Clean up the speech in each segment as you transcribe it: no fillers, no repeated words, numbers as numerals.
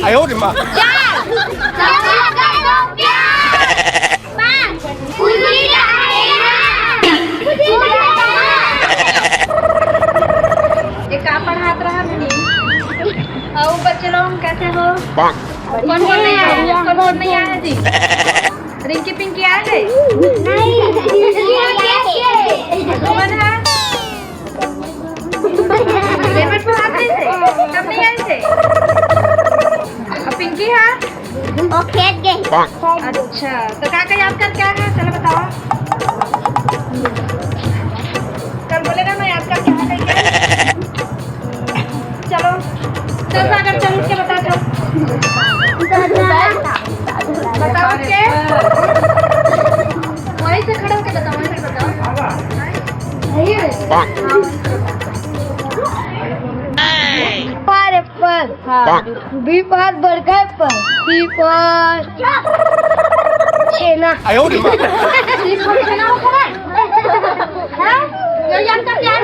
哎呦我的妈！ पढ़ात रहा और बच्चे लोग कैसे हो? कौन नहीं आया? कौन नहीं आया जी? रिंकी पिंकी आ गए? नहीं कौन है? लेमन पढ़ा रहे थे? कब नहीं आए थे? और पिंकी है? वो खेत गई। अच्छा तो क्या याद कर क्या है? चलो बताओ। कल बोलेगा मैं याद कर क्या है? चलो चल सागर चल के बता दो। बताओ के वहीं से खड़े होके बताओ, वहीं से बताओ। पर बी पर बर्गर पर सी पर छेना। 哎呦我的妈！ सी पर छेना होता है? हाँ? ये याद कर क्या है?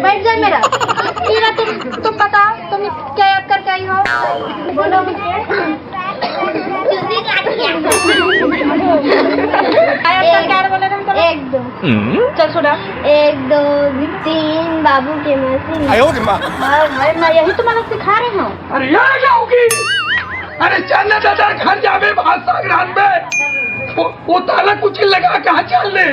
बैठ जा मेरा। हीरा तुम बताओ तुम क्या याद करके आई हो? बोलो मुझे। एक दो चल सुना 1 2 3 बाबू के मशीन। 哎呦我的妈！ मैं यही तुम्हारा सिखा रही हूँ। अरे यहाँ जाओगी? अरे चलने दादा घर जावे भाषाग्राम में वो ताला कुछ लगा कहाँ चलने?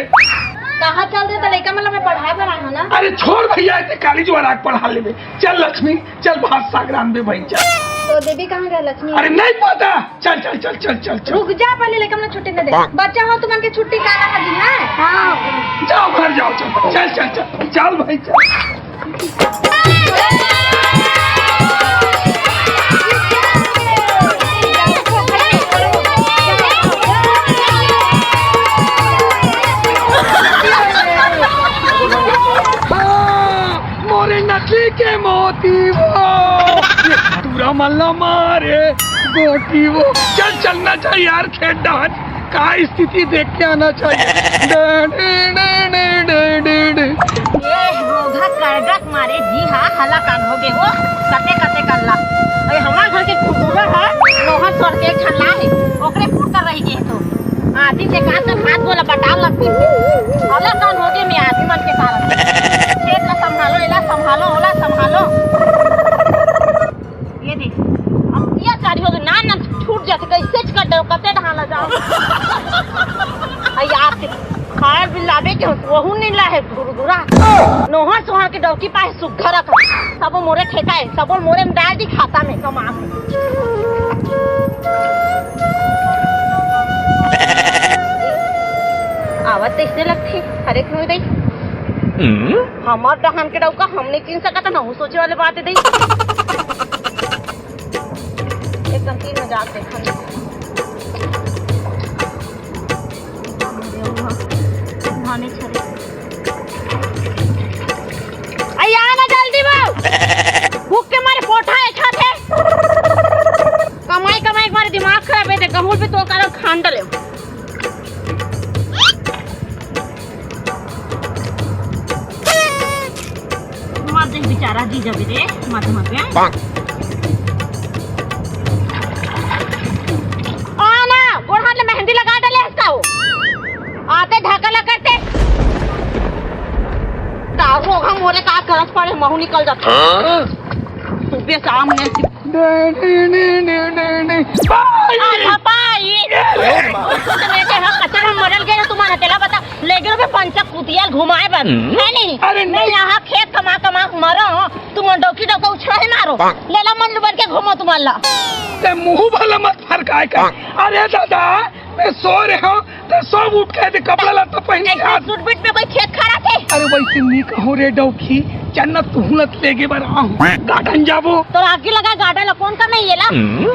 कहाँ चल रहे थे? लेकर मतलब मैं पढ़ाई पर आया ना। अरे छोड़ भैया ऐसे काली जो राग पढ़ा ले चल लक्ष्मी चल भाषाग्राम में भाई चल। तो देवी कहाँ गए लक्ष्मी? अरे नहीं पता चल चल चल चल चल चल रुक जा पहले लेकर मैं छुट्टी दे दे। बच्चा हो तुम छुट्टी का जी है? हाँ जाओ घर जाओ चल चल चल चल चल भाई चल। नकली के मोती वो पूरा मल्ला मारे गोटी वो चल चलना चाहिए यार खेत डांस का स्थिति देख के आना चाहिए। मारे जी हाँ हला कान हो गए हो कते कते कल्ला अरे हमारे घर के कुकुर है लोहा सर के छल्ला है ओकरे फूट कर रही है तो आदमी से कान से हाथ बोला बटाल लगती है हला कान हो गए मैं आदमी मन के कारण खेत ला संभालो इला संभालो ओला संभालो ये देख अब ये चारी हो ना ना छूट जाते कैसे कर दो कते ढाला जाओ अय आप खाए भी लावे के वहू नहीं लाए गुरुदुरा नोहा सोहा के डौकी पाए सुग्घा रखा सब मोरे ठेका है सब मोरे में डाल दी खाता में कमा आवत ऐसे लगती हरेक में दई हमार डहान के डौका हमने चिन सका था ना सोचे वाले बात है दई एक कंटीन में जाके देखा धाने छरे अया ना जल्दी बाऊ भूख के मारे पोठा है खाते कमाई कमाई मारे दिमाग खराब है गहूं पे तो करो खान डाले मार दे बेचारा जी जब रे माथे माथे आना गोड़ हाथ में मेहंदी लगा डाले इसका हो आते ढकला करते ताऊ हम मोरे का करस पड़े महू निकल जाता सुबह शाम ने मरल गए तुम्हारा तेला बता ले गए पंचक कुतिया घुमाए बस है नहीं अरे नहीं यहाँ खेत कमा कमा मरो तुम डौकी डौका उछाले मारो लेला मन बन के घूमो तुम्हारा मुँह भला मत फरकाए का। अरे दादा मैं सो रहा हूँ तो सब उठ के कपड़ा लता पहन के सूट बीट पे कोई खेत खड़ा थे अरे वैसे नहीं कहो रे डौकी चन्ना तुहलत लेके बरा गार्डन जाबो तो आगे लगा गार्डन कौन का नहीं येला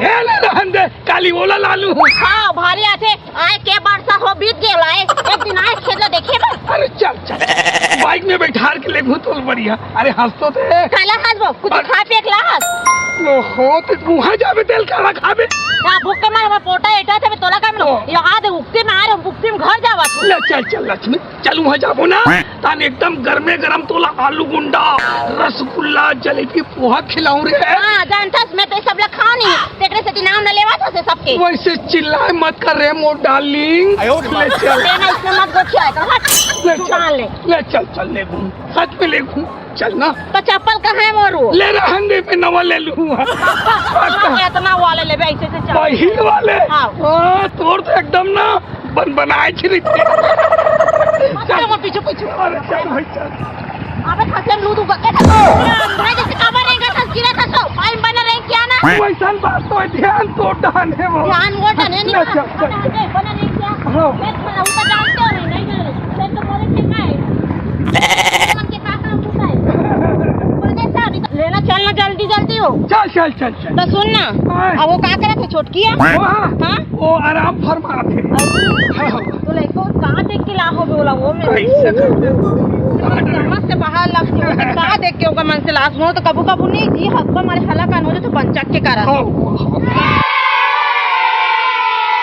ए ले रहन दे काली बोला लालू हाँ भारी आते आए के वर्षा हो बीत गए लाए एक दिन आए खेत ला देखे बा अरे चल चल बाइक में बैठा के ले तो बढ़िया अरे हंस तो दे काला खास बो कुछ खा पे एक लास ओहो तो वहां जाबे तेल काला खाबे ना भूख के मारे पोटा एटा से तोला का लो यहाँ दे उक्ति में आ रहे उक्ति में घर जावा ले चल चल लक्ष्मी चल वहां जाबो ना तान एकदम गर्मे गरम तोला आलू गुंडा रसगुल्ला जलेबी पोहा खिलाऊं रे हां जानता मैं तो सब लोग खा नहीं तेरे से नाम न लेवा था से सबके वैसे चिल्लाए मत कर रे मोर डार्लिंग ले चल लेना इसमें मत गोछिया कर हट ले दुकान ले ले चल ले घूम सच में ले घूम चल ना तो चप्पल कहाँ है मोरू ले रहन दे पे नवा ले लूंगा इतना वाले ले ऐसे से चल पहिल वाले हाँ। हां तोर तो एकदम ना बनाए छी चल पीछे पीछे अरे चल भाई चल अबे खसम लूटू बके अंदर जैसे कवर रहेगा खस गिरा था तो फाइन बना रहे क्या ना वैसा बात तो ध्यान तो डाने वो ध्यान वो डने नहीं चल बना रहे क्या हाँ। मैं खड़ा हूं तो जानते हो नहीं मैं तो बोले थे काय मन के पास हम पूछा है बोले साहब लेना चलना जल्दी जल्दी हो चल चल चल चल तो सुन ना अब वो क्या करे थे छोटकी है हां वो आराम फरमा थे तो लड़को कहां देख के ला हो बोला वो मैं कैसे करते समझ से बाहर लगती है कहां देख के होगा मन से लाश हो तो कबू कबू नहीं जी हस्बैंड हमारे हला कान हो तो पंचक के कारण हो